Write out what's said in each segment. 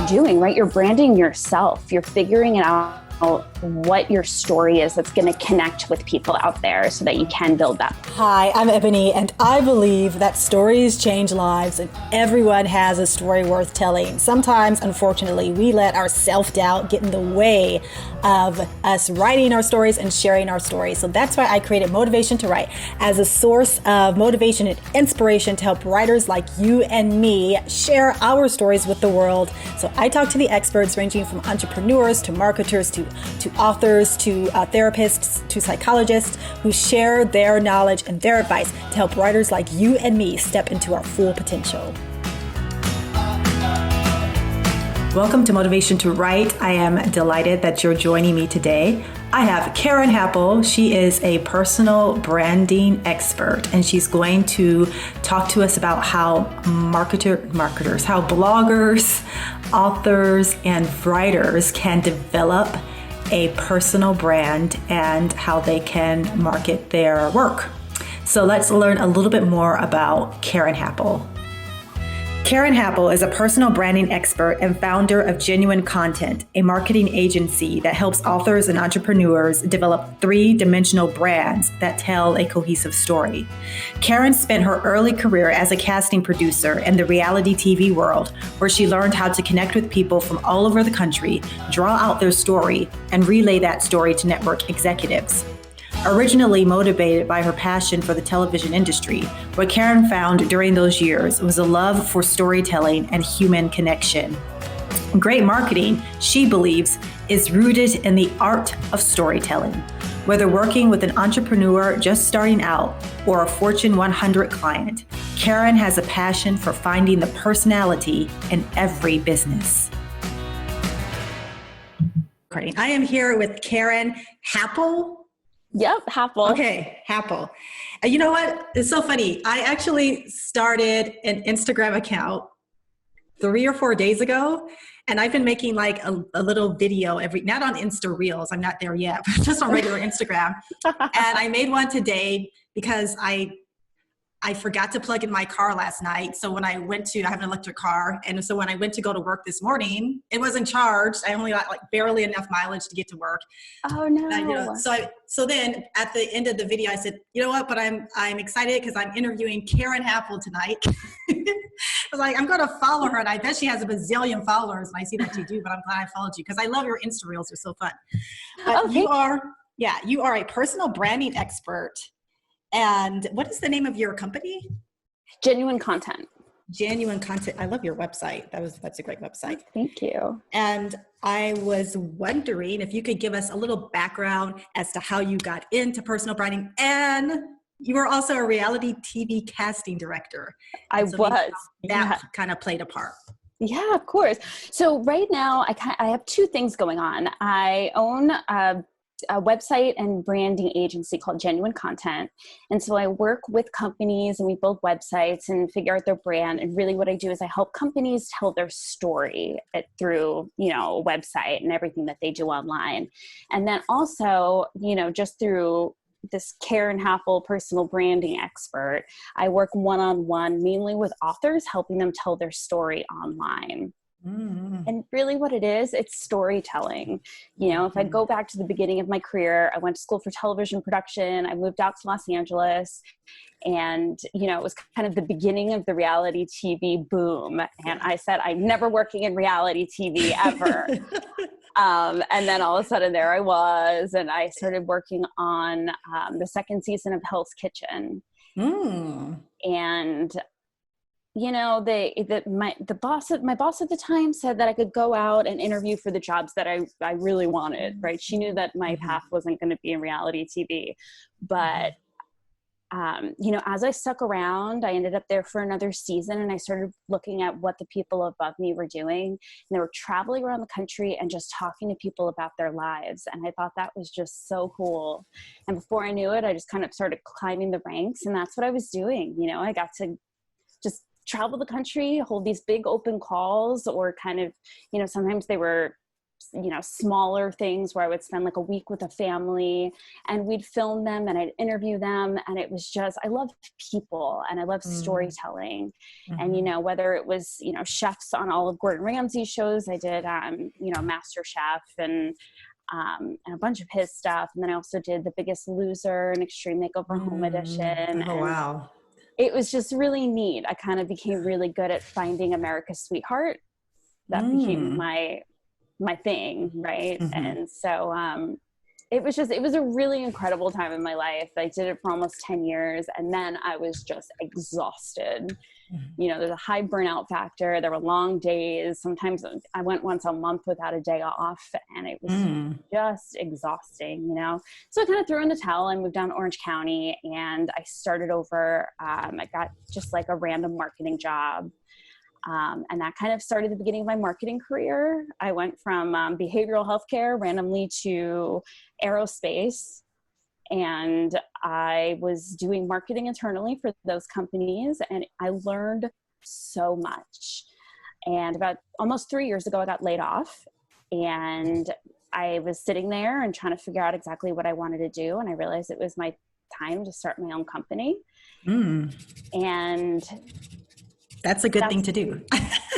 doing, right? You're branding yourself. You're figuring it out what your story is that's going to connect with people out there so that you can build that. Hi, I'm Ebony, and I believe that stories change lives and everyone has a story worth telling. Sometimes, unfortunately, we let our self-doubt get in the way of us writing our stories and sharing our stories. So that's why I created Motivation to Write as a source of motivation and inspiration to help writers like you and me share our stories with the world. So I talk to the experts ranging from entrepreneurs to marketers to authors, to therapists, to psychologists who share their knowledge and their advice to help writers like you and me step into our full potential. Welcome to Motivation to Write. I am delighted that you're joining me today. I have Karen Happel. She is a personal branding expert, and she's going to talk to us about how marketers, how bloggers, authors, and writers can develop a personal brand and how they can market their work. So let's learn a little bit more about Karen Happel. Karen Happel is a personal branding expert and founder of Genuine Content, a marketing agency that helps authors and entrepreneurs develop three-dimensional brands that tell a cohesive story. Karen spent her early career as a casting producer in the reality TV world, where she learned how to connect with people from all over the country, draw out their story, and relay that story to network executives. Originally motivated by her passion for the television industry, what Karen found during those years was a love for storytelling and human connection. Great marketing, she believes, is rooted in the art of storytelling. Whether working with an entrepreneur just starting out or a Fortune 100 client, Karen has a passion for finding the personality in every business. I am here with Karen Happel. Yep, Happel. Okay, Happel. You know what? It's so funny. I actually started an Instagram account 3 or 4 days ago, and I've been making like a little video not on Insta Reels, I'm not there yet, but just on regular Instagram. And I made one today because I forgot to plug in my car last night. So when I have an electric car. And so when I went to go to work this morning, it wasn't charged. I only got like barely enough mileage to get to work. Oh no. So then at the end of the video, I said, you know what, but I'm excited because I'm interviewing Karen Happel tonight. I was like, I'm going to follow her. And I bet she has a bazillion followers. And I see that you do, but I'm glad I followed you because I love your Insta Reels. They're so fun. But you are a personal branding expert. And what is the name of your company? Genuine Content. Genuine Content. I love your website. That's a great website. Thank you. And I was wondering if you could give us a little background as to how you got into personal branding. And you were also a reality TV casting director. I was. That kind of played a part. Yeah, of course. So right now I have two things going on. I own a website and branding agency called Genuine Content. And so I work with companies and we build websites and figure out their brand. And really what I do is I help companies tell their story through, a website and everything that they do online. And then also, just through this Karen Happel personal branding expert, I work one-on-one mainly with authors, helping them tell their story online. Mm-hmm. And really what it is, it's storytelling. If I go back to the beginning of my career, I went to school for television production. I moved out to Los Angeles and, it was kind of the beginning of the reality TV boom. And I said, I'm never working in reality TV ever. And then all of a sudden there I was, and I started working on the second season of Hell's Kitchen. And my boss at the time said that I could go out and interview for the jobs that I really wanted, right? She knew that my path wasn't going to be in reality TV, but as I stuck around, I ended up there for another season, and I started looking at what the people above me were doing, and they were traveling around the country and just talking to people about their lives. And I thought that was just so cool. And before I knew it, I just kind of started climbing the ranks, and that's what I was doing. I got to just travel the country, hold these big open calls, or kind of, sometimes they were smaller things where I would spend like a week with a family and we'd film them and I'd interview them. And it was just, I love people and I love storytelling. And, whether it was, chefs on all of Gordon Ramsay's shows, I did, Master Chef and a bunch of his stuff. And then I also did The Biggest Loser and Extreme Makeover Home Edition. Oh, wow. It was just really neat. I kind of became really good at finding America's Sweetheart. That became my thing, right? And so it was a really incredible time in my life. I did it for almost 10 years, and then I was just exhausted. There's a high burnout factor. There were long days. Sometimes I went once a month without a day off, and it was just exhausting, So I kind of threw in the towel. I moved down to Orange County, and I started over. I got just like a random marketing job. And that kind of started the beginning of my marketing career. I went from behavioral healthcare randomly to aerospace. And I was doing marketing internally for those companies. And I learned so much. And about almost 3 years ago, I got laid off. And I was sitting there and trying to figure out exactly what I wanted to do. And I realized it was my time to start my own company. And that's a good thing to do.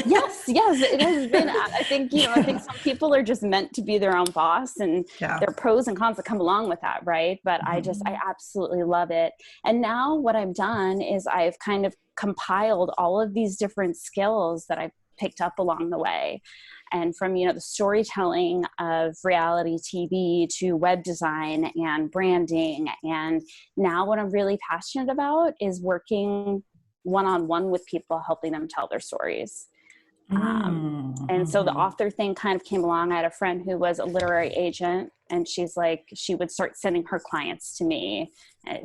yes, it has been. I think some people are just meant to be their own boss, and there are pros and cons that come along with that, right? But I absolutely love it. And now what I've done is I've kind of compiled all of these different skills that I've picked up along the way. And from, the storytelling of reality TV to web design and branding. And now what I'm really passionate about is working one-on-one with people, helping them tell their stories. And so the author thing kind of came along. I had a friend who was a literary agent, and she would start sending her clients to me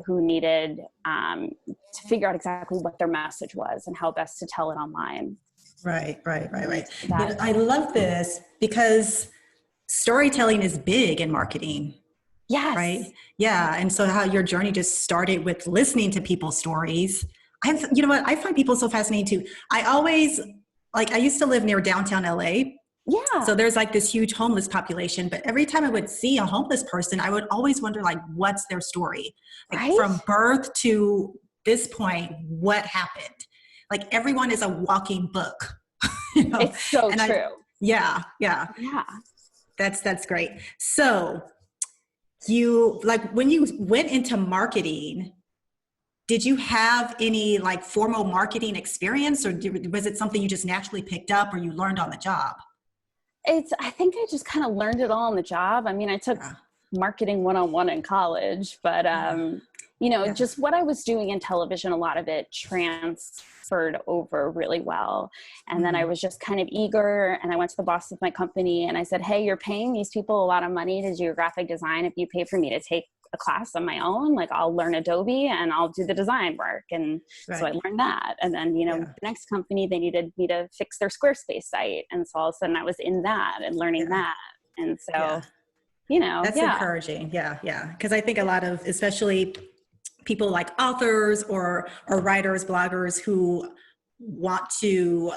who needed to figure out exactly what their message was and how best to tell it online. Right. I love this because storytelling is big in marketing. Yes. Right. Yeah. And so how your journey just started with listening to people's stories. I find people so fascinating too. I used to live near downtown LA. Yeah. So there's like this huge homeless population, but every time I would see a homeless person, I would always wonder like, what's their story? Like right? From birth to this point, what happened? Like everyone is a walking book. It's so true. Yeah. That's great. So when you went into marketing, did you have any like formal marketing experience, or was it something you just naturally picked up or you learned on the job? I think I just kind of learned it all on the job. I mean, I took marketing 101 in college, but just what I was doing in television, a lot of it transferred over really well. And then I was just kind of eager, and I went to the boss of my company and I said, hey, you're paying these people a lot of money to do graphic design. If you pay for me to take a class on my own, like I'll learn Adobe and I'll do the design work. And so I learned that. And then, the next company, they needed me to fix their Squarespace site. And so all of a sudden I was in that and learning that. And so, that's encouraging. Yeah. Because I think a lot of, especially people like authors or writers, bloggers who want to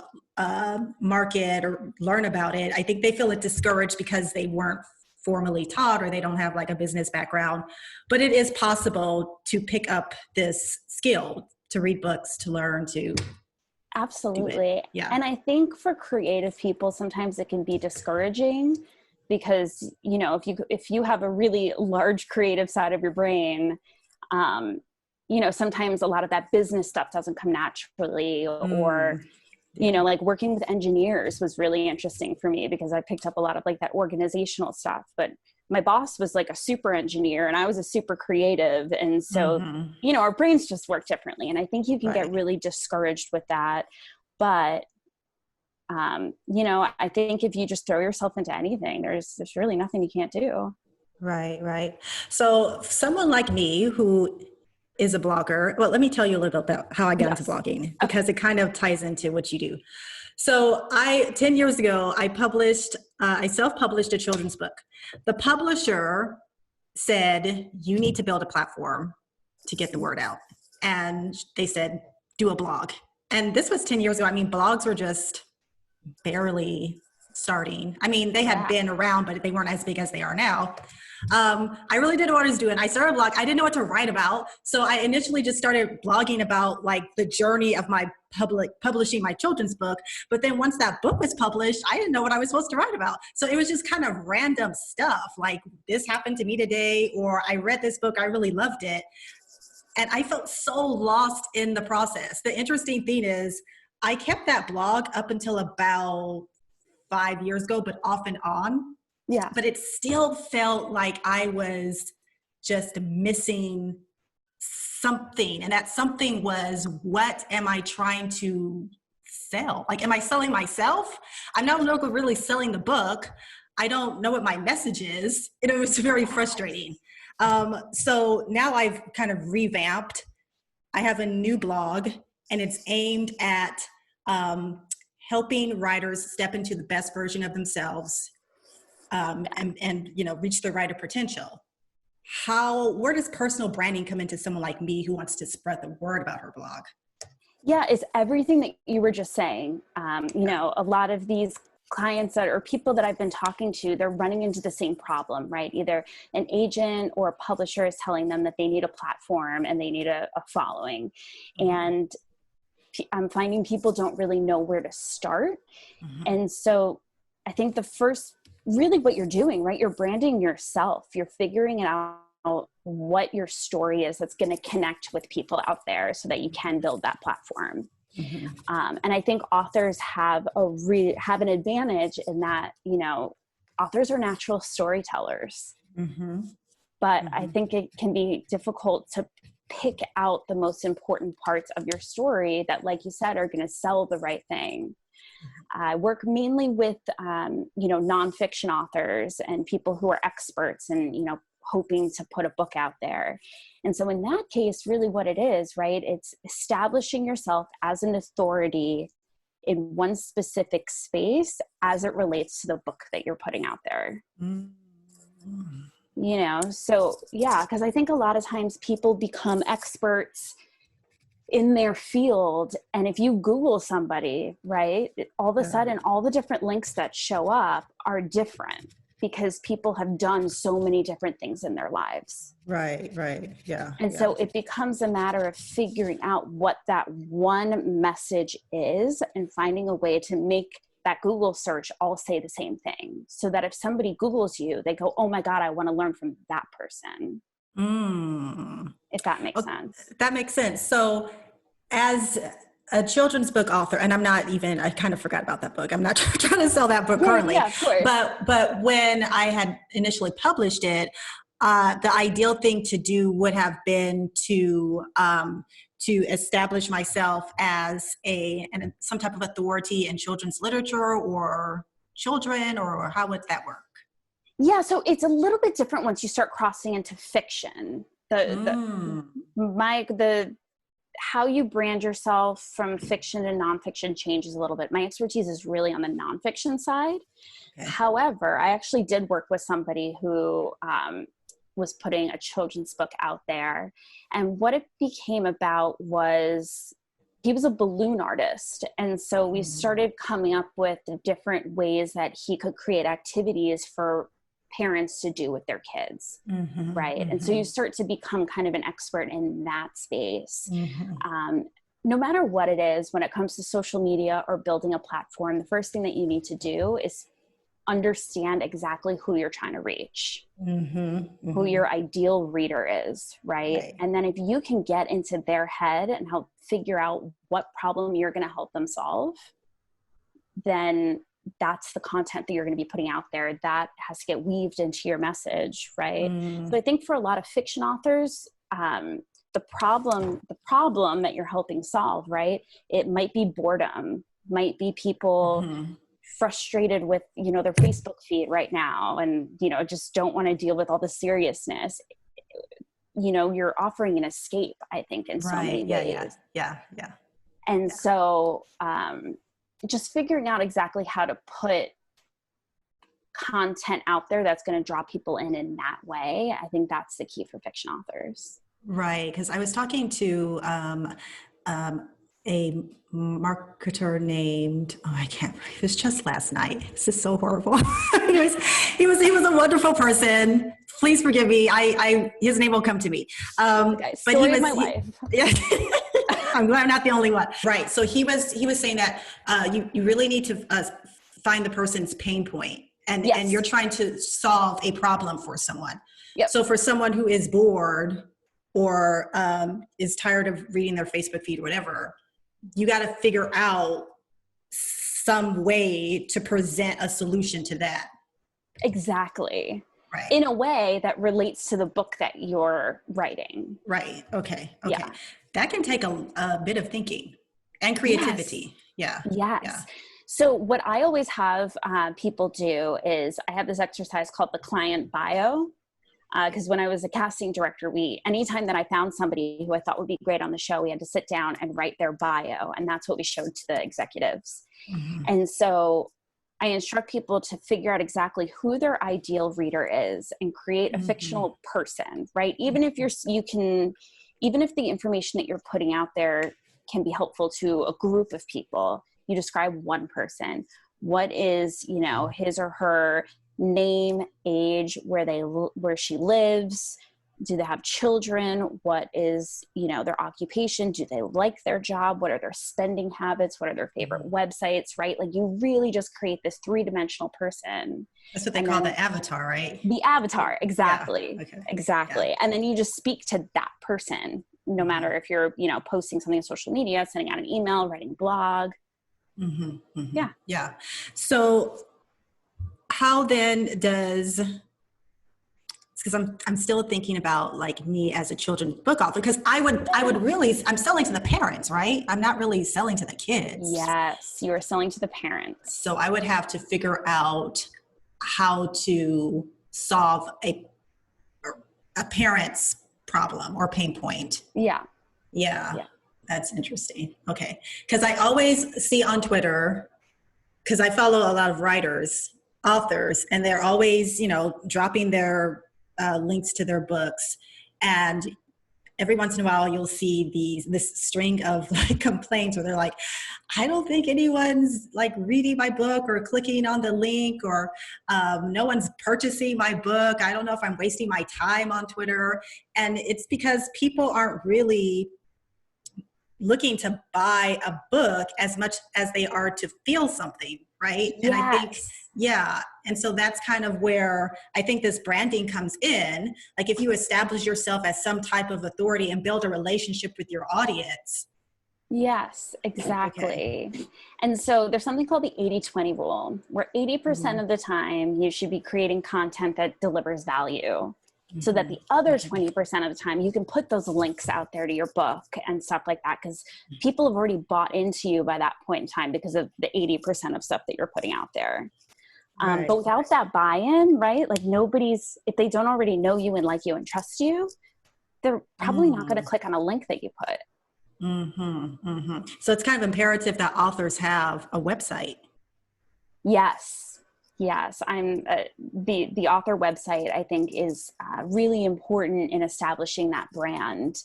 market or learn about it, I think they feel discouraged because they weren't formally taught or they don't have like a business background. But it is possible to pick up this skill, to read books, to learn, to absolutely. Yeah. And I think for creative people, sometimes it can be discouraging because, if you have a really large creative side of your brain, sometimes a lot of that business stuff doesn't come naturally, or like working with engineers was really interesting for me because I picked up a lot of like that organizational stuff. But my boss was like a super engineer and I was a super creative. And so, our brains just work differently. And I think you can get really discouraged with that. But, I think if you just throw yourself into anything, there's really nothing you can't do. Right. So someone like me who is a blogger. Well, let me tell you a little bit about how I got into blogging because it kind of ties into what you do. So 10 years ago, I self-published a children's book. The publisher said, you need to build a platform to get the word out. And they said, do a blog. And this was 10 years ago. I mean, blogs were just barely starting. I mean, they had Yeah. been around, but they weren't as big as they are now. I really didn't know what I was doing. I started a blog. I didn't know what to write about. So I initially just started blogging about like the journey of my publishing my children's book. But then once that book was published, I didn't know what I was supposed to write about. So it was just kind of random stuff like this happened to me today, or I read this book, I really loved it. And I felt so lost in the process. The interesting thing is I kept that blog up until about 5 years ago, but off and on. Yeah. But it still felt like I was just missing something. And that something was, what am I trying to sell? Like, am I selling myself? I'm not really selling the book. I don't know what my message is. And it was very frustrating. So now I've kind of revamped. I have a new blog, and it's aimed at helping writers step into the best version of themselves, and you know, reach their writer potential. Where does personal branding come into someone like me who wants to spread the word about her blog? Yeah, it's everything that you were just saying. You know, a lot of these clients or people that I've been talking to, they're running into the same problem, right? Either an agent or a publisher is telling them that they need a platform and they need a following. Mm-hmm. And I'm finding people don't really know where to start. Mm-hmm. And so I think the first, really what you're doing, right? You're branding yourself. You're figuring it out what your story is that's going to connect with people out there so that you can build that platform. Mm-hmm. And I think authors have an advantage in that, you know, authors are natural storytellers. Mm-hmm. But mm-hmm. I think it can be difficult to pick out the most important parts of your story that, like you said, are going to sell the right thing. I work mainly with, you know, nonfiction authors and people who are experts and, you know, hoping to put a book out there. And so in that case, really what it is, right? It's establishing yourself as an authority in one specific space as it relates to the book that you're putting out there. Mm-hmm. You know, so yeah, because I think a lot of times people become experts in their field. And if you Google somebody, right, all of a sudden, all the different links that show up are different because people have done so many different things in their lives. Right. Yeah. And so it becomes a matter of figuring out what that one message is and finding a way to make that Google search all say the same thing. So that if somebody Googles you, they go, oh my God, I want to learn from that person. If that makes sense. That makes sense. So as a children's book author, and I kind of forgot about that book. I'm not trying to sell that book currently. Yeah, of course. But when I had initially published it, the ideal thing to do would have been to establish myself as some type of authority in children's literature or children, or how would that work? Yeah, so it's a little bit different once you start crossing into fiction. How you brand yourself from fiction to nonfiction changes a little bit. My expertise is really on the nonfiction side. Okay. However, I actually did work with somebody who was putting a children's book out there. And what it became about was he was a balloon artist. And so we started coming up with different ways that he could create activities for parents to do with their kids, right? Mm-hmm. And so you start to become kind of an expert in that space. Mm-hmm. No matter what it is, when it comes to social media or building a platform, the first thing that you need to do is understand exactly who you're trying to reach, who your ideal reader is, right? And then if you can get into their head and help figure out what problem you're going to help them solve, then that's the content that you're going to be putting out there. That has to get weaved into your message, right? So I think for a lot of fiction authors, the problem that you're helping solve, right? It might be boredom, might be people frustrated with, you know, their Facebook feed right now and, you know, just don't want to deal with all the seriousness. You know, you're offering an escape, I think, in so many ways. Yeah. And so, just figuring out exactly how to put content out there that's going to draw people in that way. I think that's the key for fiction authors. Right. Because I was talking to a marketer named, oh, I can't, it was just last night. This is so horrible. Anyways, he was a wonderful person. Please forgive me. His name will come to me. Okay, story of my life. Yeah. I'm glad I'm not the only one. Right. So he was saying that you really need to find the person's pain point, and you're trying to solve a problem for someone. Yep. So for someone who is bored or is tired of reading their Facebook feed or whatever, you got to figure out some way to present a solution to that. Exactly. Right. In a way that relates to the book that you're writing. Right. Okay. Yeah. That can take a bit of thinking and creativity. Yes. Yeah. Yes. Yeah. So what I always have people do is I have this exercise called the client bio. Because when I was a casting director, anytime that I found somebody who I thought would be great on the show, we had to sit down and write their bio. And that's what we showed to the executives. Mm-hmm. And so I instruct people to figure out exactly who their ideal reader is and create a fictional person, right? Even if even if the information that you're putting out there can be helpful to a group of people, you describe one person. What is, his or her name, age, where she lives? Do they have children? What is, their occupation? Do they like their job? What are their spending habits? What are their favorite websites, right? Like you really just create this three-dimensional person. That's what they call the avatar, right? The avatar, exactly. Yeah. Okay. Exactly. Yeah. And then you just speak to that person, no matter if you're, posting something on social media, sending out an email, writing a blog. Mm-hmm. Mm-hmm. Yeah. Yeah. So how then does, because I'm still thinking about like me as a children's book author, because I'm selling to the parents, right? I'm not really selling to the kids. Yes, you are selling to the parents. So I would have to figure out how to solve a parent's problem or pain point. Yeah. That's interesting. Okay. Because I always see on Twitter, because I follow a lot of authors, and they're always, dropping their links to their books. And every once in a while you'll see this string of like complaints where they're like, I don't think anyone's like reading my book or clicking on the link, or no one's purchasing my book. I don't know if I'm wasting my time on Twitter. And it's because people aren't really looking to buy a book as much as they are to feel something, right? Yes. And I think, and so that's kind of where I think this branding comes in. Like if you establish yourself as some type of authority and build a relationship with your audience. Yes, exactly. Okay. And so there's something called the 80-20 rule, where 80% of the time you should be creating content that delivers value. So that the other 20% of the time you can put those links out there to your book and stuff like that, because people have already bought into you by that point in time because of the 80% of stuff that you're putting out there. Right. But without that buy-in, right? Like if they don't already know you and like you and trust you, they're probably not going to click on a link that you put. So it's kind of imperative that authors have a website. Yes, I'm the author website, I think, is really important in establishing that brand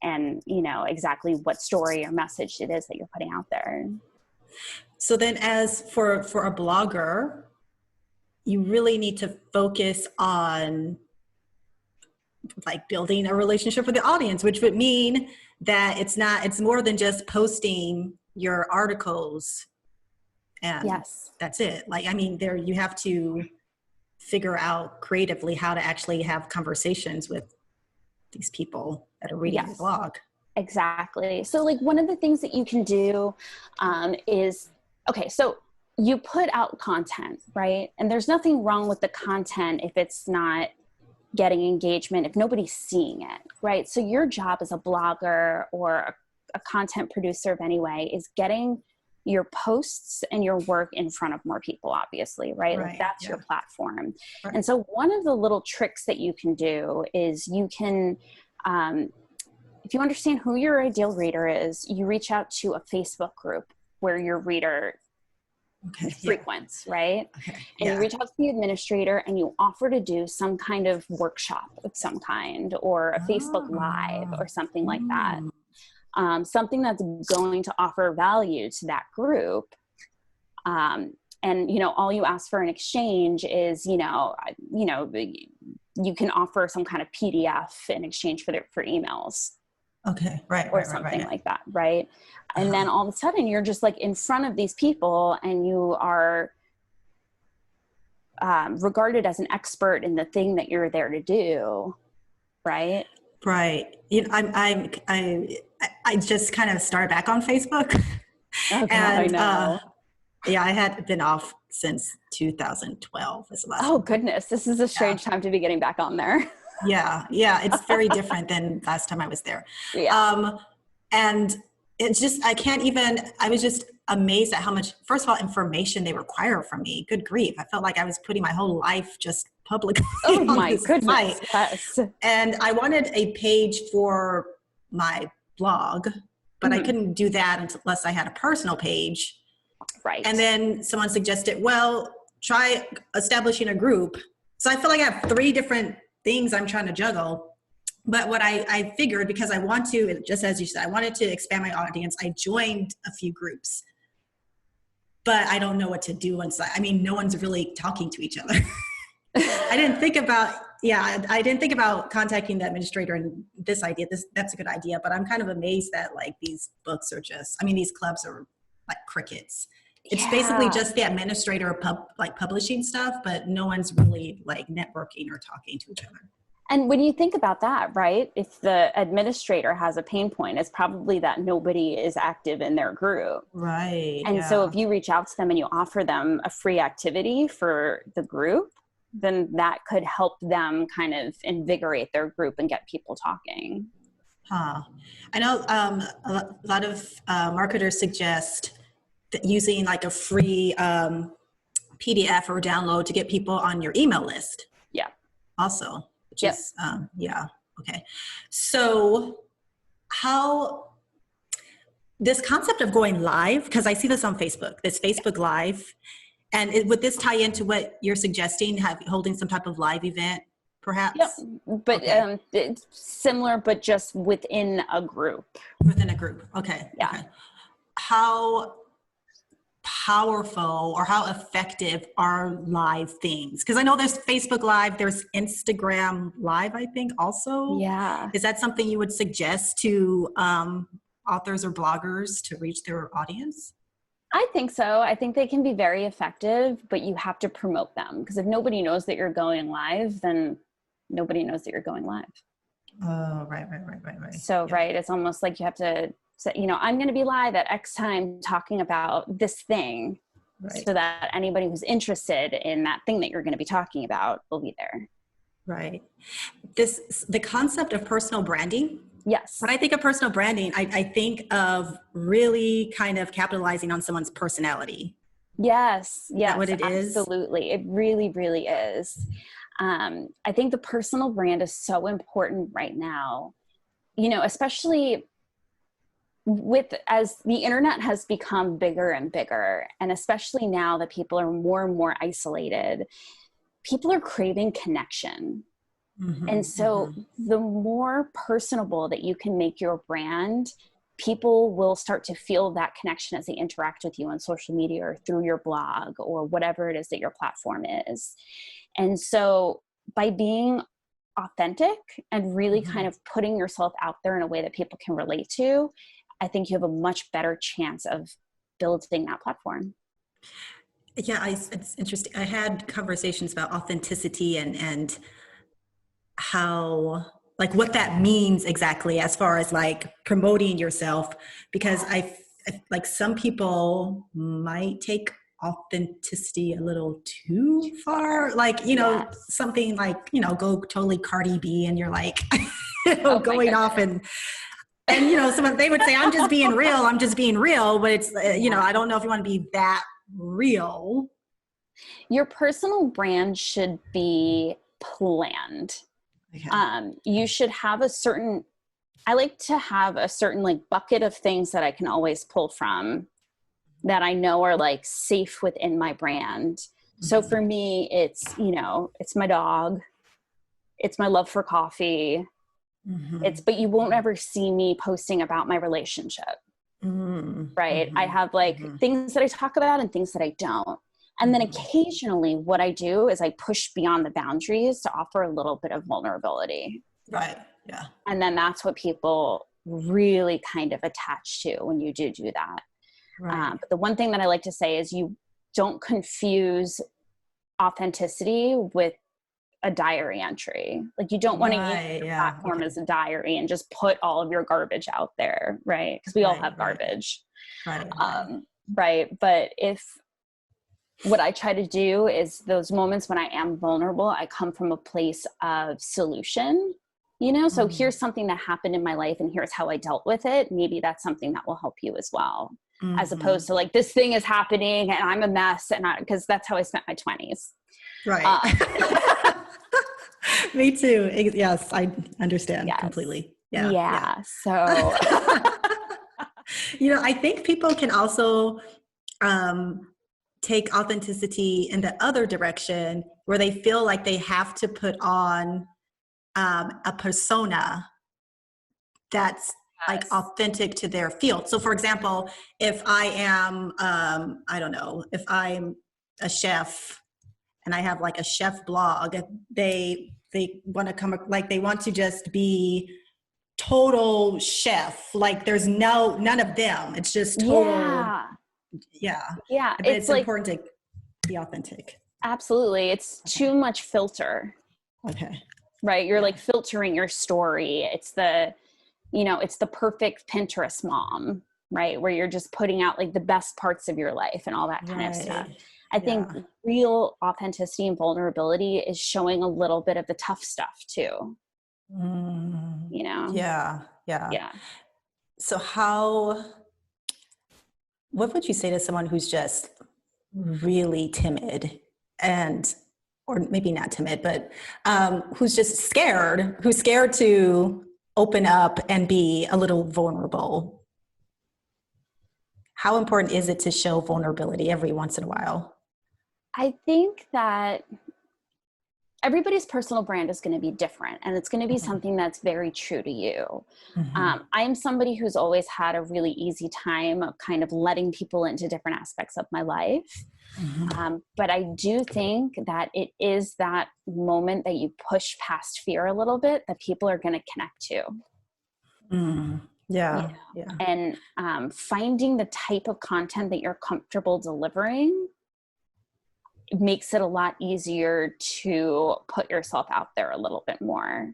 and, exactly what story or message it is that you're putting out there. So then as for a blogger, you really need to focus on like building a relationship with the audience, which would mean that it's more than just posting your articles. And that's it. Like, I mean, you have to figure out creatively how to actually have conversations with these people that are reading your blog. Exactly. So like one of the things that you can do is, so you put out content, right? And there's nothing wrong with the content if it's not getting engagement, if nobody's seeing it, right? So your job as a blogger or a content producer of any way is getting your posts and your work in front of more people, obviously, right? Like that's your platform. Right. And so one of the little tricks that you can do is you can, if you understand who your ideal reader is, you reach out to a Facebook group where your reader frequents, right? And you reach out to the administrator and you offer to do some kind of workshop of some kind or a Facebook Live or something like that. something that's going to offer value to that group. And, all you ask for in exchange is, you can offer some kind of PDF in exchange for emails. Okay. Right. Or something like that. Right. And then all of a sudden you're just like in front of these people and you are regarded as an expert in the thing that you're there to do. Right. Right. I just kind of started back on Facebook. Oh, God, And, I know. Yeah, I had been off since 2012 is the last Oh, one. Goodness. This is a strange time to be getting back on there. Yeah. It's very different than last time I was there. Yeah. And it's just, I was just amazed at how much, first of all, information they require from me. Good grief. I felt like I was putting my whole life just publicly Oh, on my this goodness. site. Yes. And I wanted a page for my blog, but I couldn't do that unless I had a personal page. Right. And then someone suggested, well, try establishing a group. So I feel like I have 3 different things I'm trying to juggle. But what I figured, because I want to, just as you said, I wanted to expand my audience, I joined a few groups. But I don't know what to do inside. I mean, no one's really talking to each other. I didn't think about contacting the administrator and this idea. That's a good idea. But I'm kind of amazed that like these books are these clubs are like crickets. It's basically just the administrator publishing stuff, but no one's really like networking or talking to each other. And when you think about that, right, if the administrator has a pain point, it's probably that nobody is active in their group. Right. And so if you reach out to them and you offer them a free activity for the group, then that could help them kind of invigorate their group and get people talking. I know a lot of marketers suggest that using like a free PDF or download to get people on your email list. Yeah. Also. Just, okay. So how this concept of going live, because I see this on Facebook, this Facebook Live, and would this tie into what you're suggesting, holding some type of live event, perhaps? Yep. But it's similar, but just within a group. Within a group. Okay. Yeah. Okay. How powerful or how effective are live things? Because I know there's Facebook Live, there's Instagram Live, I think also. Yeah. Is that something you would suggest to authors or bloggers to reach their audience? I think so. I think they can be very effective, but you have to promote them, because if nobody knows that you're going live, then nobody knows that you're going live. Oh, right. So, right, it's almost like you have to say, I'm going to be live at X time talking about this thing, so that anybody who's interested in that thing that you're going to be talking about will be there. Right. The concept of personal branding. Yes. When I think of personal branding, I think of really kind of capitalizing on someone's personality. Yes. Is that what it is? Absolutely. It really, really is. I think the personal brand is so important right now, especially as the internet has become bigger and bigger, and especially now that people are more and more isolated, people are craving connection. Mm-hmm, and so the more personable that you can make your brand, people will start to feel that connection as they interact with you on social media or through your blog or whatever it is that your platform is. And so by being authentic and really kind of putting yourself out there in a way that people can relate to, I think you have a much better chance of building that platform. Yeah, it's interesting. I had conversations about authenticity and how, like, what that means exactly as far as like promoting yourself, because I like some people might take authenticity a little too far, like, something like, go totally Cardi B and you're like, going off and someone, they would say, I'm just being real, but it's, I don't know if you want to be that real. Your personal brand should be planned. Okay. You should have I like to have a certain like bucket of things that I can always pull from that I know are like safe within my brand. Mm-hmm. So for me, it's, it's my dog, it's my love for coffee, But you won't ever see me posting about my relationship. Right. I have like things that I talk about and things that I don't. And then occasionally what I do is I push beyond the boundaries to offer a little bit of vulnerability. Right. Yeah. And then that's what people really kind of attach to when you do that. Right. But the one thing that I like to say is you don't confuse authenticity with a diary entry. Like you don't want to use your platform as a diary and just put all of your garbage out there, right? Because we all have garbage. Right. But what I try to do is those moments when I am vulnerable, I come from a place of solution, so here's something that happened in my life and here's how I dealt with it. Maybe that's something that will help you as well. As opposed to like, this thing is happening and I'm a mess, and because that's how I spent my 20s. Right. Me too. Yes, I understand completely. Yeah. So, I think people can also take authenticity in the other direction where they feel like they have to put on a persona that's like authentic to their field. So for example, if I am, I don't know, if I'm a chef and I have like a chef blog, they want to come, like they want to just be total chef. Like there's none of them. It's just total. Yeah. But it's like, important to be authentic. Absolutely. It's too much filter. Okay. Right. You're like filtering your story. It's the perfect Pinterest mom, right? Where you're just putting out like the best parts of your life and all that kind of stuff. I think real authenticity and vulnerability is showing a little bit of the tough stuff too. Yeah. So what would you say to someone who's just really timid or maybe not timid, but who's just scared to open up and be a little vulnerable? How important is it to show vulnerability every once in a while? I think that everybody's personal brand is going to be different, and it's going to be something that's very true to you. I am somebody who's always had a really easy time of kind of letting people into different aspects of my life. But I do think that it is that moment that you push past fear a little bit that people are going to connect to. Yeah. And finding the type of content that you're comfortable delivering makes it a lot easier to put yourself out there a little bit more,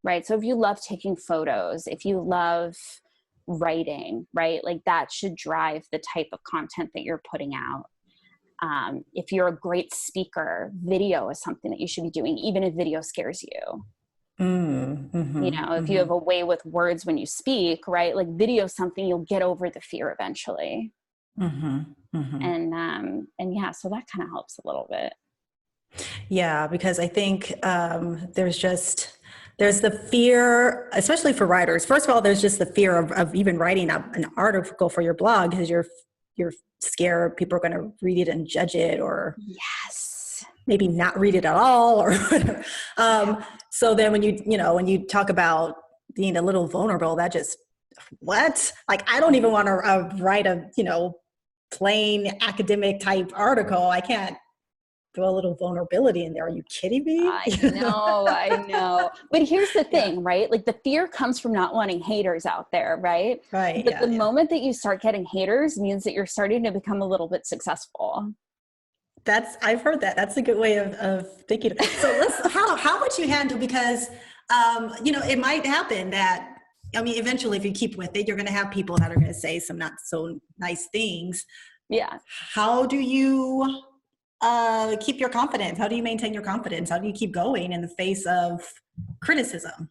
right? So if you love taking photos, if you love writing, right, like that should drive the type of content that you're putting out. If you're a great speaker, video is something that you should be doing, even if video scares you. If you have a way with words when you speak, right, like video is something you'll get over the fear eventually. And so that kind of helps a little bit. Yeah, because I think there's the fear, especially for writers. First of all, there's just the fear of even writing an article for your blog because you're scared people are going to read it and judge it, or maybe not read it at all, or whatever. So then when you talk about being a little vulnerable, that just like I don't even want to write a plain academic type article. I can't throw a little vulnerability in there. Are you kidding me? I know. But here's the thing, right? Like the fear comes from not wanting haters out there, right? Right. But the moment that you start getting haters means that you're starting to become a little bit successful. I've heard that. That's a good way of thinking of it. So how would you handle, because it might happen that, eventually if you keep with it, you're going to have people that are going to say some not so nice things. Yeah. How do you keep your confidence? How do you maintain your confidence? How do you keep going in the face of criticism?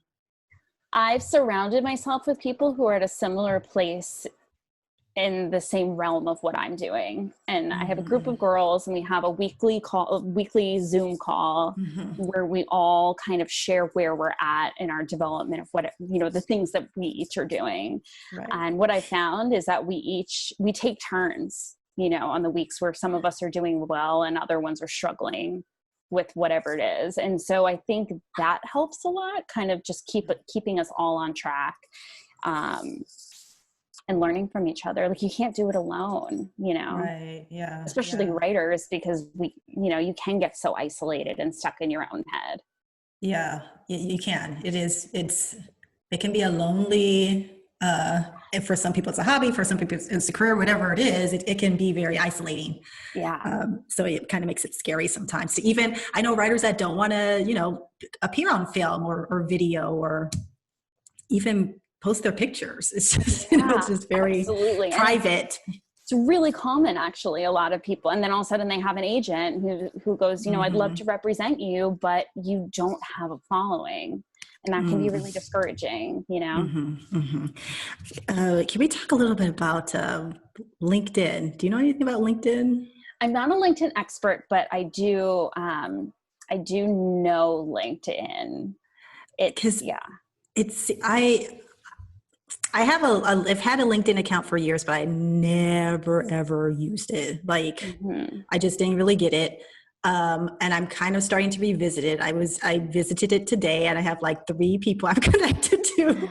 I've surrounded myself with people who are at a similar place in the same realm of what I'm doing. And I have a group of girls, and we have a weekly Zoom call where we all kind of share where we're at in our development of what, the things that we each are doing. Right. And what I found is that we take turns, on the weeks where some of us are doing well and other ones are struggling. with whatever it is. And so I think that helps a lot, kind of just keeping us all on track. And learning from each other. Like, you can't do it alone, Right. Yeah. especially writers, because you can get so isolated and stuck in your own head. Yeah, you can. It can be a lonely, and for some people it's a hobby, for some people it's a career, whatever it is, it can be very isolating. Yeah. So it kind of makes it scary sometimes to even, I know writers that don't want to, appear on film or video or even post their pictures. It's just, it's just very absolutely private. It's really common, actually, a lot of people. And then all of a sudden they have an agent who goes, I'd love to represent you, but you don't have a following. And that can be really discouraging, Can we talk a little bit about LinkedIn? Do you know anything about LinkedIn? I'm not a LinkedIn expert, but I do know LinkedIn. I've had a LinkedIn account for years, but I never ever used it. I just didn't really get it. And I'm kind of starting to revisit it. I visited it today, and I have like 3 people I've connected to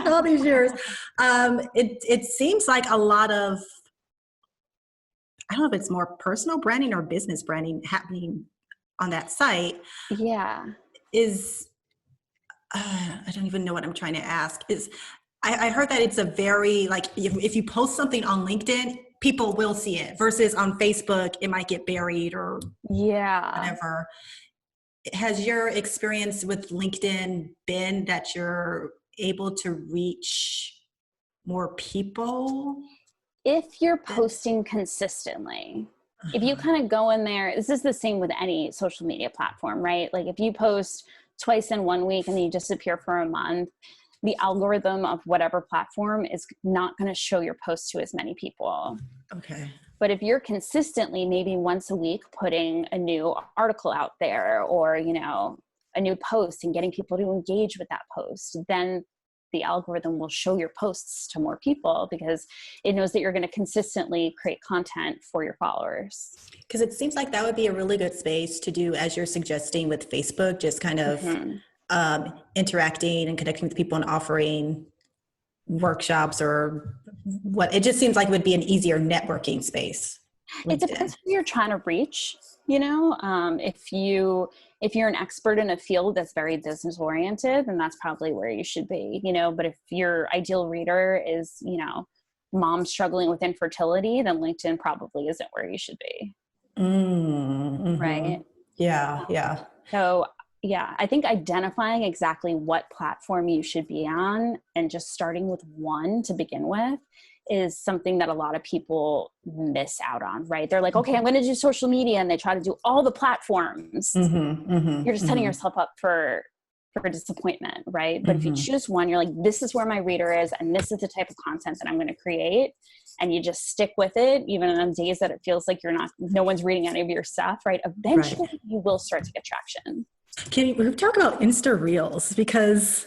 all these years. It seems like a lot of, I don't know if it's more personal branding or business branding happening on that site. Yeah. I don't even know what I'm trying to ask. I heard that it's a very, like, if you post something on LinkedIn, people will see it, versus on Facebook, it might get buried or whatever. Has your experience with LinkedIn been that you're able to reach more people? If you're posting consistently, if you kind of go in there, this is the same with any social media platform, right? Like, if you post twice in 1 week and then you disappear for a month, the algorithm of whatever platform is not going to show your post to as many people. Okay. But if you're consistently, maybe once a week, putting a new article out there, or, a new post, and getting people to engage with that post, then the algorithm will show your posts to more people, because it knows that you're going to consistently create content for your followers. Because it seems like that would be a really good space to do, as you're suggesting with Facebook, just kind of interacting and connecting with people and offering workshops or what. It just seems like it would be an easier networking space. LinkedIn. It depends who you're trying to reach. If you're an expert in a field that's very business oriented, then that's probably where you should be, but if your ideal reader is, mom struggling with infertility, then LinkedIn probably isn't where you should be. Right. Yeah. So I think identifying exactly what platform you should be on, and just starting with one to begin with, is something that a lot of people miss out on, right? They're like, okay, I'm going to do social media, and they try to do all the platforms. You're just setting yourself up for disappointment, right? But if you choose one, you're like, this is where my reader is, and this is the type of content that I'm going to create, and you just stick with it, even on days that it feels like no one's reading any of your stuff, right? Eventually you will start to get traction. Can we talk about Insta Reels? Because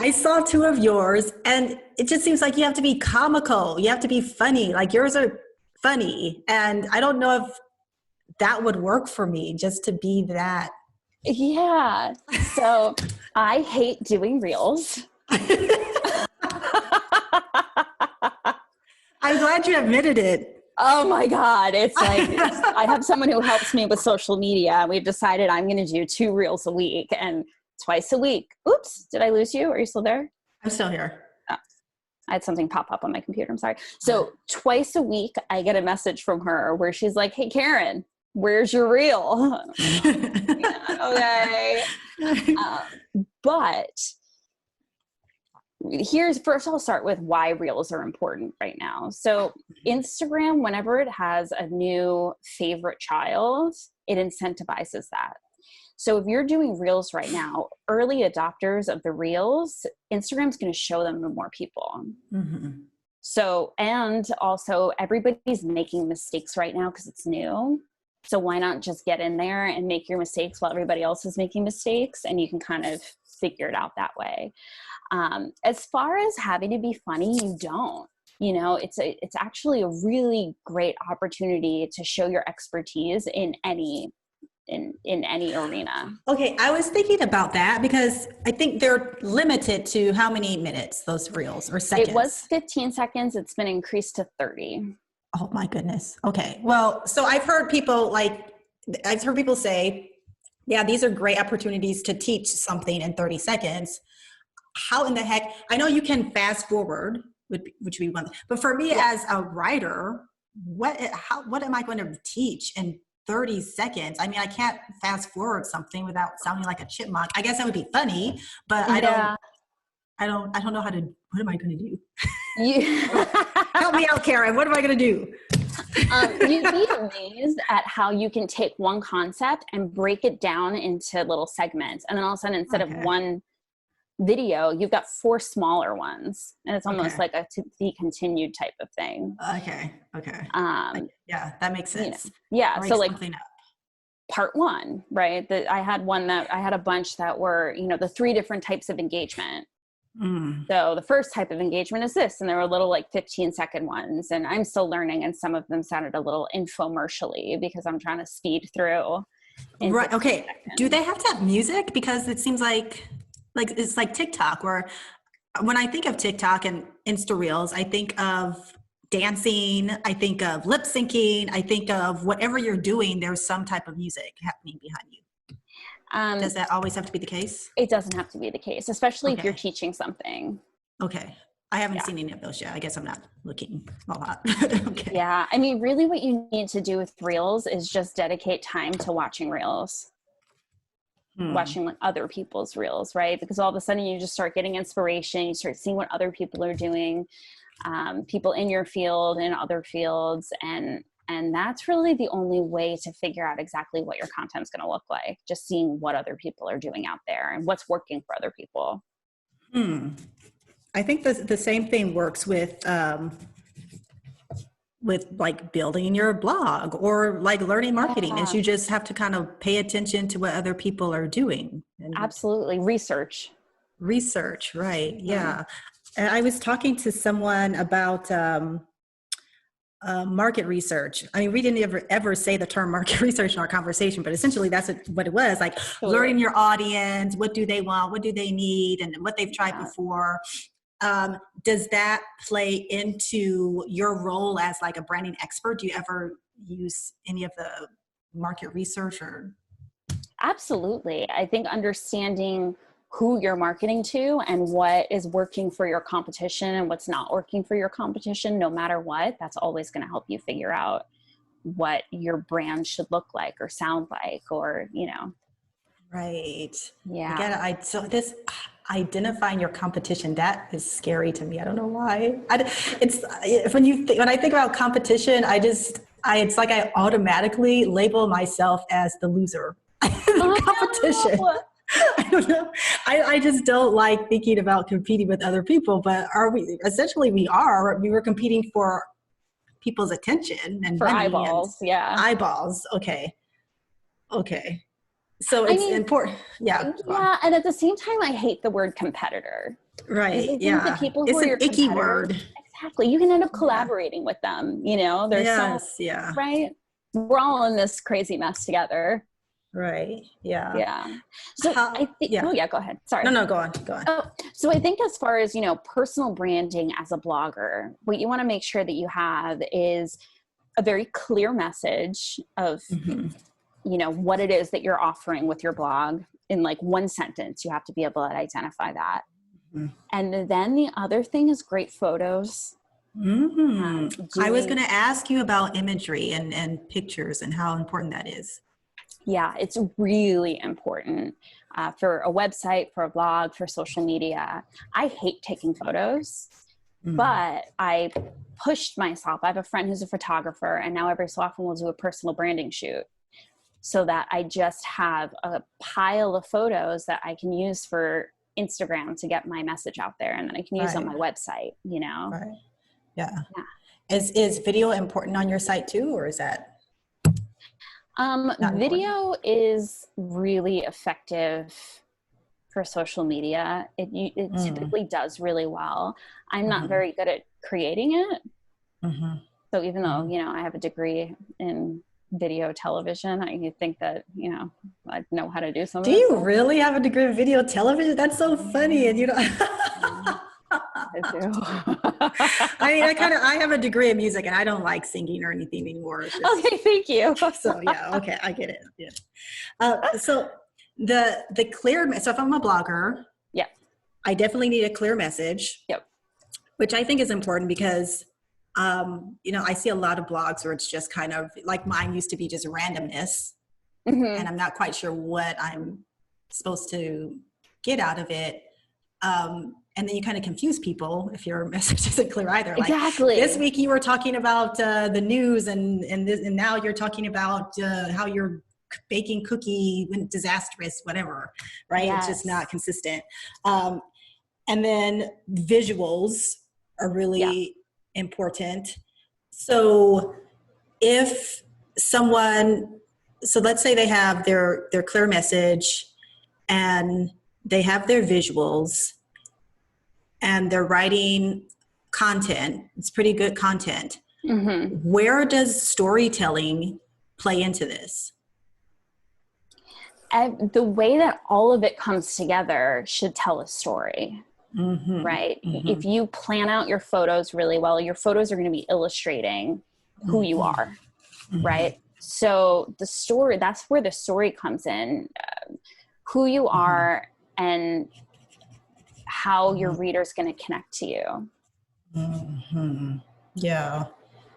I saw 2 of yours, and it just seems like you have to be comical. You have to be funny. Like, yours are funny. And I don't know if that would work for me, just to be that. Yeah. So I hate doing Reels. I'm glad you admitted it. Oh my God. It's like, I have someone who helps me with social media, and we've decided I'm going to do 2 Reels a week, and twice a week. Oops. Did I lose you? Are you still there? I'm still here. Oh, I had something pop up on my computer. I'm sorry. So twice a week, I get a message from her where she's like, hey, Karen, where's your Reel? Okay. But first I'll start with why Reels are important right now. So Instagram, whenever it has a new favorite child, it incentivizes that. So if you're doing Reels right now, early adopters of the Reels, Instagram's going to show them to more people. So, and also everybody's making mistakes right now because it's new. So why not just get in there and make your mistakes while everybody else is making mistakes, and you can kind of figure it out that way. As far as having to be funny, you don't. It's actually a really great opportunity to show your expertise in any in any arena. Okay, I was thinking about that because I think they're limited to how many minutes, those reels, or seconds? It was 15 seconds. It's been increased to 30. Oh my goodness. Okay. Well, so I've heard people say, yeah, these are great opportunities to teach something in 30 seconds. How in the heck, I know you can fast forward, which would be one, but for me as a writer, what am I going to teach in 30 seconds? I mean, I can't fast forward something without sounding like a chipmunk. I guess that would be funny, but I don't know how to, what am I going to do? Help me out, Karen. What am I going to do? You'd be amazed at how you can take one concept and break it down into little segments. And then all of a sudden, instead of one video, you've got 4 smaller ones. And it's almost like a to be continued type of thing. Okay. Yeah, that makes sense. So like part 1, right? I had a bunch that were, the 3 different types of engagement. So the first type of engagement is this, and there were little like 15-second ones, and I'm still learning, and some of them sounded a little infomercially because I'm trying to speed through. Right. Okay. Do they have to have music? Because it seems like it's like TikTok, where when I think of TikTok and Insta Reels, I think of dancing, I think of lip syncing, I think of whatever you're doing, there's some type of music happening behind you. Does that always have to be the case? It doesn't have to be the case, especially if you're teaching something. Okay. I haven't seen any of those yet. I guess I'm not looking a lot. Okay. Yeah. I mean, really what you need to do with Reels is just dedicate time to watching Reels. Watching like other people's Reels, right? Because all of a sudden you just start getting inspiration. You start seeing what other people are doing, people in your field, in other fields. And that's really the only way to figure out exactly what your content's going to look like. Just seeing what other people are doing out there and what's working for other people. I think the same thing works with like building your blog or like learning marketing, is you just have to kind of pay attention to what other people are doing. Absolutely. Research, right. Yeah. And I was talking to someone about market research. I mean, we didn't ever say the term market research in our conversation, but essentially that's what it was, like learning your audience, what do they want, what do they need, and what they've tried before. Does that play into your role as like a branding expert? Do you ever use any of the market research or? Absolutely. I think understanding who you're marketing to and what is working for your competition and what's not working for your competition, no matter what, that's always going to help you figure out what your brand should look like or sound like, or, Right. Yeah. Again, so this identifying your competition, that is scary to me. I don't know why. When I think about competition, it's like I automatically label myself as the loser. Competition. No. I don't know. I just don't like thinking about competing with other people, but essentially we were competing for people's attention and for eyeballs. Eyeballs. Okay. So it's important. Yeah. Yeah. And at the same time, I hate the word competitor. Right. Yeah. The people who it's are an icky word. Exactly. You can end up collaborating with them. Right. We're all in this crazy mess together. Right. Yeah. Yeah. So I think, go ahead. Sorry. No, go on. So I think as far as, personal branding as a blogger, what you want to make sure that you have is a very clear message of, what it is that you're offering with your blog in like one sentence. You have to be able to identify that. And then the other thing is great photos. I was going to ask you about imagery and pictures and how important that is. Yeah, it's really important for a website, for a blog, for social media. I hate taking photos, but I pushed myself. I have a friend who's a photographer, and now every so often we'll do a personal branding shoot so that I just have a pile of photos that I can use for Instagram to get my message out there, and then I can use on my website, Right. Yeah. Is video important on your site too, or is that? Video is really effective for social media. It typically does really well. I'm not very good at creating it. So even though, I have a degree in video television. You think that, I know how to do some of Do this you stuff. really have a degree in video television? That's so funny. And I do. I mean, I have a degree in music and I don't like singing or anything anymore. It's just, Okay, thank you. so yeah, okay, I get it. Yeah. So the clear, so if I'm a blogger, Yeah. I definitely need a clear message. Yep. Which I think is important because, I see a lot of blogs where it's just kind of like mine used to be just randomness. And I'm not quite sure what I'm supposed to get out of it. And then you kind of confuse people if your message isn't clear either. Like, Exactly. this week you were talking about the news and now you're talking about how your baking cookie went disastrous, whatever, right? Yes. It's just not consistent. And then visuals are really important. So if someone, so let's say they have their clear message and they have their visuals and they're writing content, it's pretty good content. Where does storytelling play into this? The way that all of it comes together should tell a story, right? If you plan out your photos really well, your photos are going to be illustrating who you are, right? So the story, that's where the story comes in, who you are and how your reader's going to connect to you. Yeah.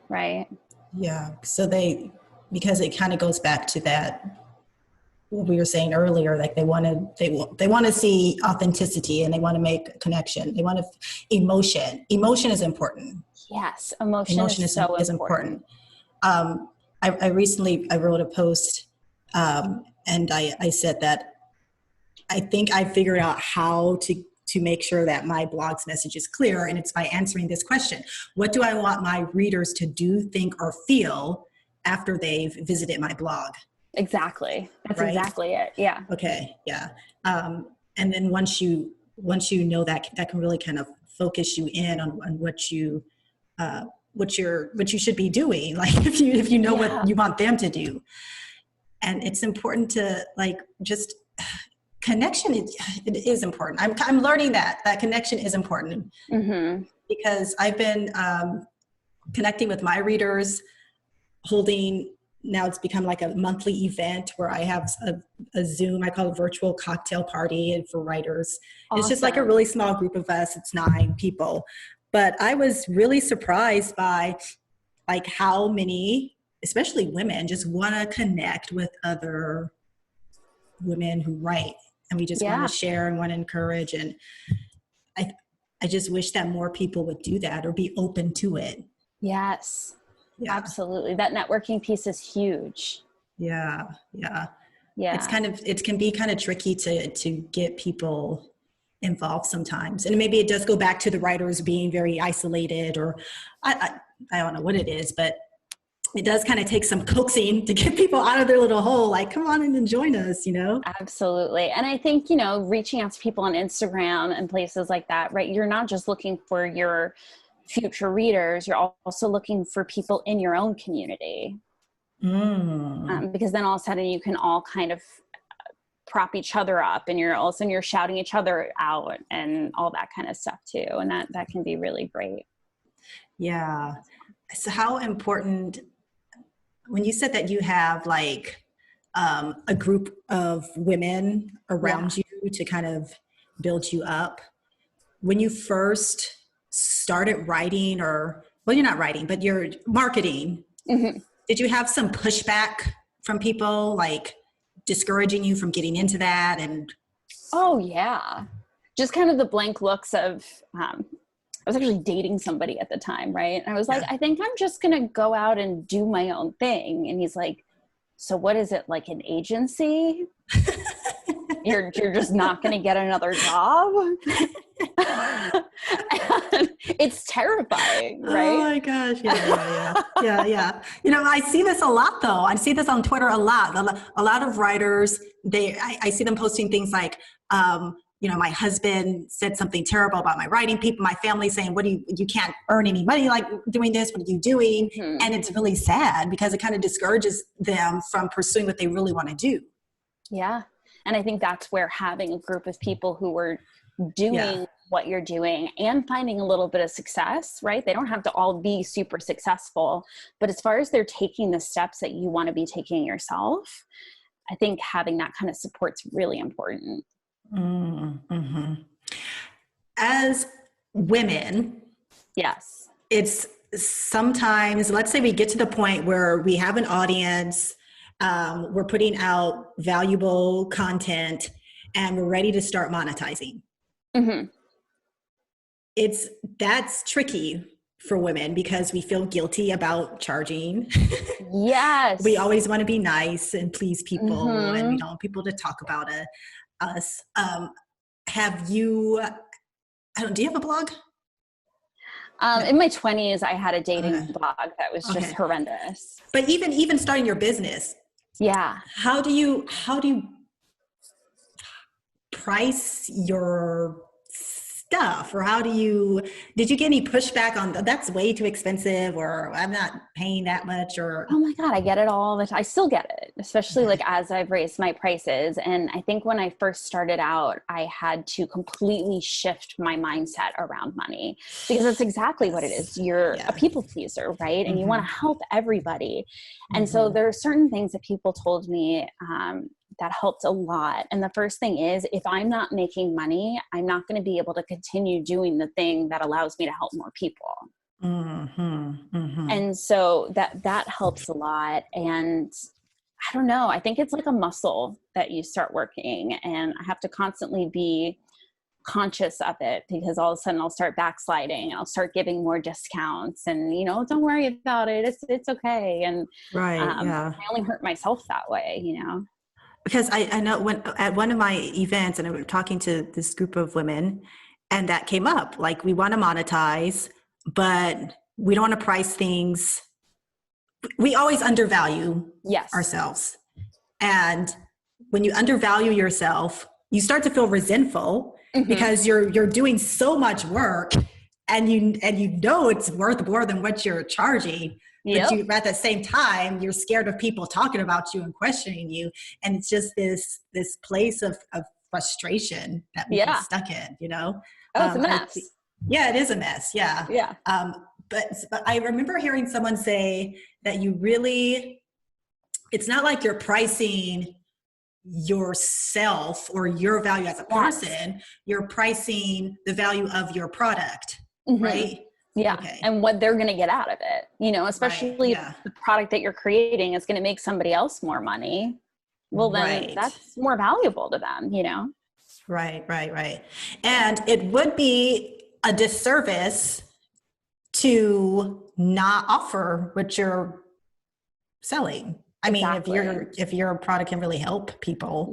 Right. Yeah. So because it kind of goes back to that, what we were saying earlier, like they want to see authenticity and they want to make a connection. They want emotion. Emotion is important. Yes. Emotion is so important. I recently wrote a post and I said that I think I figured out how to make sure that my blog's message is clear, and it's by answering this question: what do I want my readers to do, think, or feel after they've visited my blog? Exactly. That's right? Exactly it. Yeah. Okay. Yeah. And then once you know that can really kind of focus you in on what you should be doing. Like if you know what you want them to do. And it's important to just connection. It is important. I'm learning that connection is important because I've been connecting with my readers, now it's become like a monthly event where I have a Zoom, I call it virtual cocktail party for writers. Awesome. It's just like a really small group of us. It's 9 people. But I was really surprised by how many, especially women, just want to connect with other women who write. And we just want to share and want to encourage. And I just wish that more people would do that or be open to it. Yes. Yeah. Absolutely. That networking piece is huge. Yeah. Yeah. Yeah. It can be kind of tricky to get people involved sometimes. And maybe it does go back to the writers being very isolated, or I don't know what it is, but it does kind of take some coaxing to get people out of their little hole. Like, come on in and join us, Absolutely. And I think, reaching out to people on Instagram and places like that, right? You're not just looking for your future readers, you're also looking for people in your own community. Because then all of a sudden you can all kind of prop each other up, and all of a sudden you're shouting each other out and all that kind of stuff too. And that can be really great. Yeah. So how important, when you said that you have a group of women around you to kind of build you up, when you first started writing, you're not writing, but you're marketing, did you have some pushback from people, discouraging you from getting into that? And oh yeah, just kind of the blank looks of I was actually dating somebody at the time, right? And I was like, I think I'm just gonna go out and do my own thing. And he's like, so what is it, like an agency? You're just not gonna get another job? It's terrifying, right? Oh my gosh. Yeah. I see this a lot though. I see this on Twitter a lot. A lot of writers, I see them posting things like, my husband said something terrible about my writing, people, my family saying, you can't earn any money like doing this. What are you doing? Mm-hmm. And it's really sad because it kind of discourages them from pursuing what they really want to do. Yeah. And I think that's where having a group of people who are doing what you're doing and finding a little bit of success, right? They don't have to all be super successful, but as far as they're taking the steps that you want to be taking yourself, I think having that kind of support's really important. Mm-hmm. As women, yes, it's sometimes, let's say we get to the point where we have an audience, we're putting out valuable content, and we're ready to start monetizing. Mm-hmm. That's tricky for women because we feel guilty about charging. Yes. We always want to be nice and please people, and we don't want people to talk about us. Do you have a blog? In my 20s, I had a dating blog that was just horrendous. But even starting your business. Yeah. How do you price your stuff, or did you get any pushback on that's way too expensive, or I'm not paying that much, or? Oh my God, I get it all the time. I still get it, especially like as I've raised my prices. And I think when I first started out, I had to completely shift my mindset around money, because that's exactly what it is. You're a people pleaser, right? And you want to help everybody. And so there are certain things that people told me, that helped a lot. And the first thing is, if I'm not making money, I'm not going to be able to continue doing the thing that allows me to help more people. And so that helps a lot. And I don't know, I think it's like a muscle that you start working, and I have to constantly be conscious of it, because all of a sudden I'll start backsliding and I'll start giving more discounts, and don't worry about it. It's okay. And I only hurt myself that way, Because I know when at one of my events, and I was talking to this group of women, and that came up, like, we want to monetize, but we don't want to price things. We always undervalue ourselves. And when you undervalue yourself, you start to feel resentful because you're doing so much work, and you know it's worth more than what you're charging. But at the same time, you're scared of people talking about you and questioning you. And it's just this place of frustration that we get stuck in, Oh, it's a mess. It is a mess. Yeah. Yeah. But I remember hearing someone say that it's not like you're pricing yourself or your value as a person, you're pricing the value of your product, right? Yeah. Okay. And what they're going to get out of it, especially if the product that you're creating is going to make somebody else more money. Well, then that's more valuable to them, Right. And it would be a disservice to not offer what you're selling. I mean, if your product can really help people,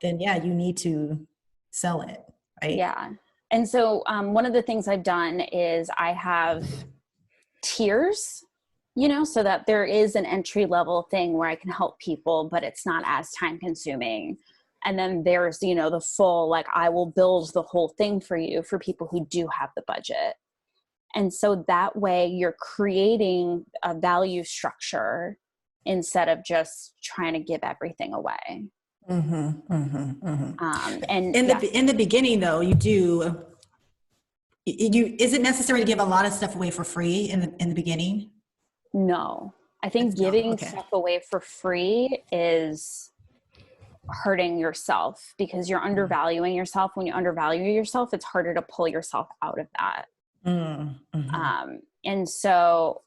then you need to sell it, right? Yeah. And so one of the things I've done is I have tiers, so that there is an entry level thing where I can help people, but it's not as time consuming. And then there's, the full, like, I will build the whole thing for you for people who do have the budget. And so that way you're creating a value structure instead of just trying to give everything away. And in the beginning, though, is it necessary to give a lot of stuff away for free in the beginning? No, I think giving stuff away for free is hurting yourself, because you're undervaluing yourself. When you undervalue yourself, it's harder to pull yourself out of that. And so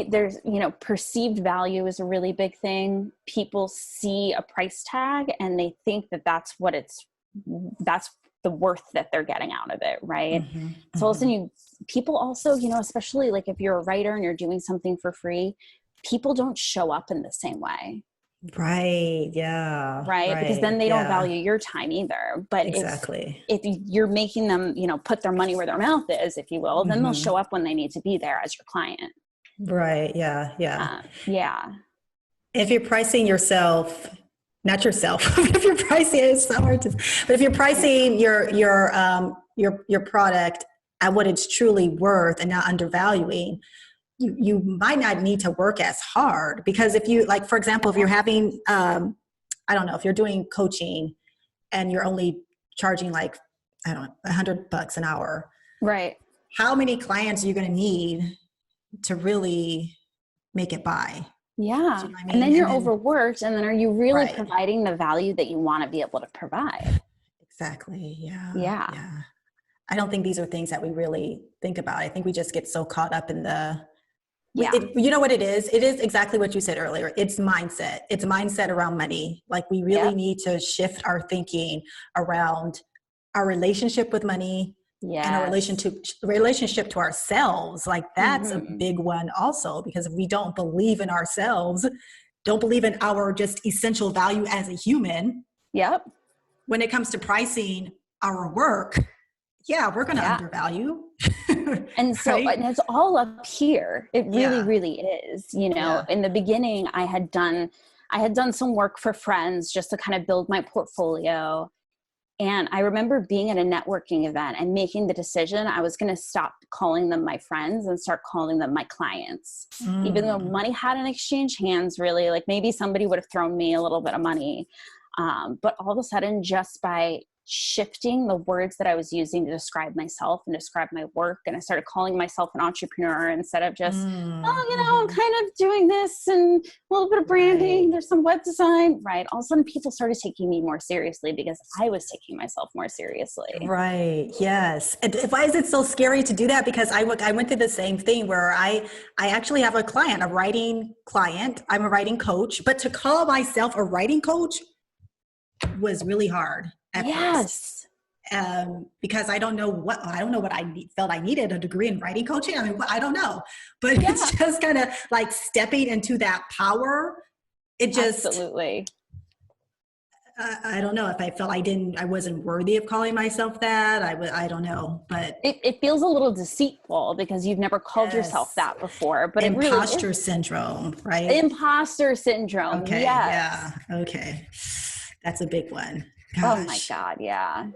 there's, perceived value is a really big thing. People see a price tag and they think that that's the worth that they're getting out of it. Right. So all of a sudden people also, especially like if you're a writer and you're doing something for free, people don't show up in the same way. Right. Yeah. Right. Because then they don't value your time either. But if you're making them, put their money where their mouth is, if you will, then they'll show up when they need to be there as your client. Right. Yeah. Yeah. If you're pricing yourself not yourself. If you're pricing, it's so hard to, but if you're pricing your product at what it's truly worth and not undervaluing, you might not need to work as hard. Because if you, like, for example, if you're having, I don't know, if you're doing coaching and you're only charging like, I don't know, $100 an hour. Right. How many clients are you going to need to really make it by? Yeah. You know what I mean? And then you're overworked. And then are you really Right. providing the value that you want to be able to provide? Exactly. Yeah. Yeah. Yeah. I don't think these are things that we really think about. I think we just get so caught up in you know what it is? It is exactly what you said earlier. It's mindset. It's mindset around money. Like, we really need to shift our thinking around our relationship with money and our relationship to ourselves. Like, that's a big one also, because if we don't believe in ourselves, don't believe in our just essential value as a human. Yep. When it comes to pricing our work, we're going to undervalue. And so, right? and it's all up here. It really, really is. You know, in the beginning, I had done some work for friends just to kind of build my portfolio. And I remember being at a networking event and making the decision I was going to stop calling them my friends and start calling them my clients. Even though money hadn't exchanged hands, really, like maybe somebody would have thrown me a little bit of money. But all of a sudden, just by shifting the words that I was using to describe myself and describe my work, and I started calling myself an entrepreneur instead of just, I'm kind of doing this and a little bit of branding, there's some web design, right? All of a sudden people started taking me more seriously because I was taking myself more seriously. Right. Yes. And why is it so scary to do that? Because I went through the same thing where I actually have a client, a writing client. I'm a writing coach, but to call myself a writing coach was really hard. Yes. Because I don't know what I felt I needed a degree in writing coaching. I mean, I don't know, but it's just kind of like stepping into that power. It just, absolutely. I don't know if I felt I wasn't worthy of calling myself that. I don't know, but it feels a little deceitful because you've never called yourself that before, but imposter syndrome, right? Imposter syndrome. Okay. Yes. Yeah. Okay. That's a big one. Gosh. Oh my God. Yeah.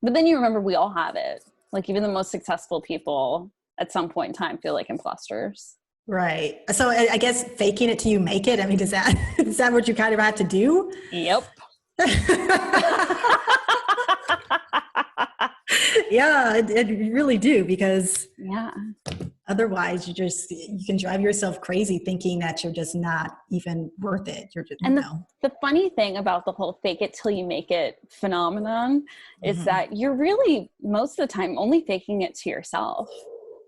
But then you remember we all have it. Like, even the most successful people at some point in time feel like imposters. Right. So I guess faking it till you make it. I mean, is that what you kind of have to do? Yep. Yeah, it really do, because otherwise you can drive yourself crazy thinking that you're just not even worth it. You're just, the funny thing about the whole fake it till you make it phenomenon is that you're really, most of the time, only faking it to yourself.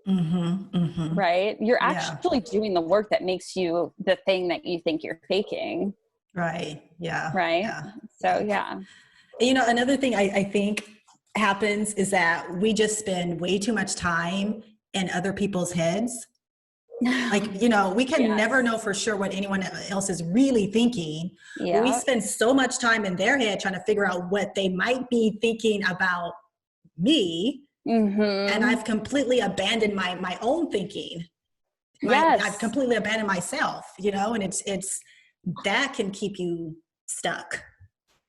Right? You're actually doing the work that makes you the thing that you think you're faking. Right. Yeah. Right. Yeah. So, another thing I think happens is that we just spend way too much time in other people's heads. Like, we can never know for sure what anyone else is really thinking. Yeah. We spend so much time in their head trying to figure out what they might be thinking about me. And I've completely abandoned my own thinking. I've completely abandoned myself, and it's that can keep you stuck.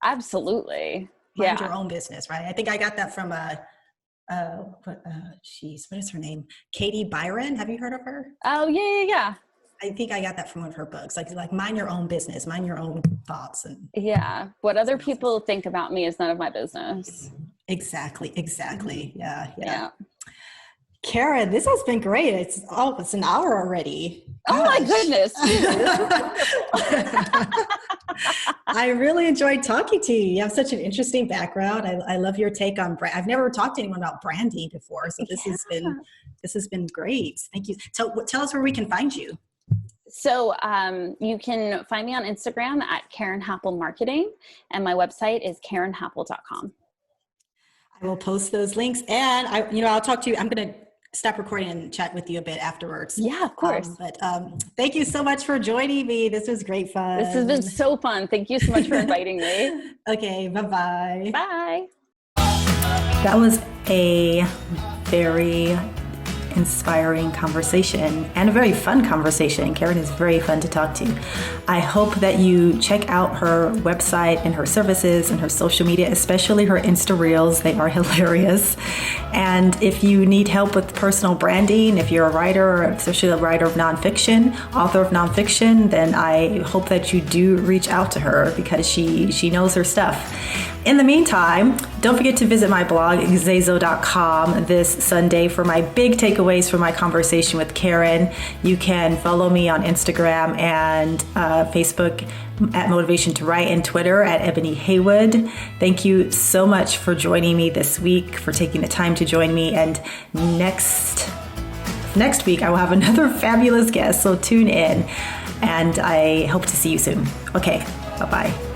Absolutely. Mind your own business, right? I think I got that from what is her name? Katie Byron. Have you heard of her? Oh, yeah. I think I got that from one of her books. Like mind your own business, mind your own thoughts. And what other people think about me is none of my business. Exactly. Yeah. Karen, this has been great. It's an hour already. Gosh. Oh my goodness. I really enjoyed talking to you. You have such an interesting background. I love your take on brand. I've never talked to anyone about branding before, so this has been great. Thank you. So tell us where we can find you. So you can find me on Instagram at karenhapplemarketing, and my website is karenhappel.com. I will post those links, and I'll talk to you. I'm going to stop recording and chat with you a bit afterwards. Yeah, of course. But thank you so much for joining me. This was great fun. This has been so fun. Thank you so much for inviting me. Okay, bye-bye. Bye. That was a very inspiring conversation and a very fun conversation. Karen is very fun to talk to. I hope that you check out her website and her services and her social media, especially her Insta Reels. They are hilarious. And if you need help with personal branding, if you're a writer, especially a writer of nonfiction, author of nonfiction, then I hope that you do reach out to her because she knows her stuff. In the meantime, don't forget to visit my blog, xazo.com, this Sunday for my big takeaways from my conversation with Karen. You can follow me on Instagram and Facebook at Motivation to Write and Twitter at Ebony Haywood. Thank you so much for joining me this week, for taking the time to join me. And next week, I will have another fabulous guest, so tune in. And I hope to see you soon. Okay, bye-bye.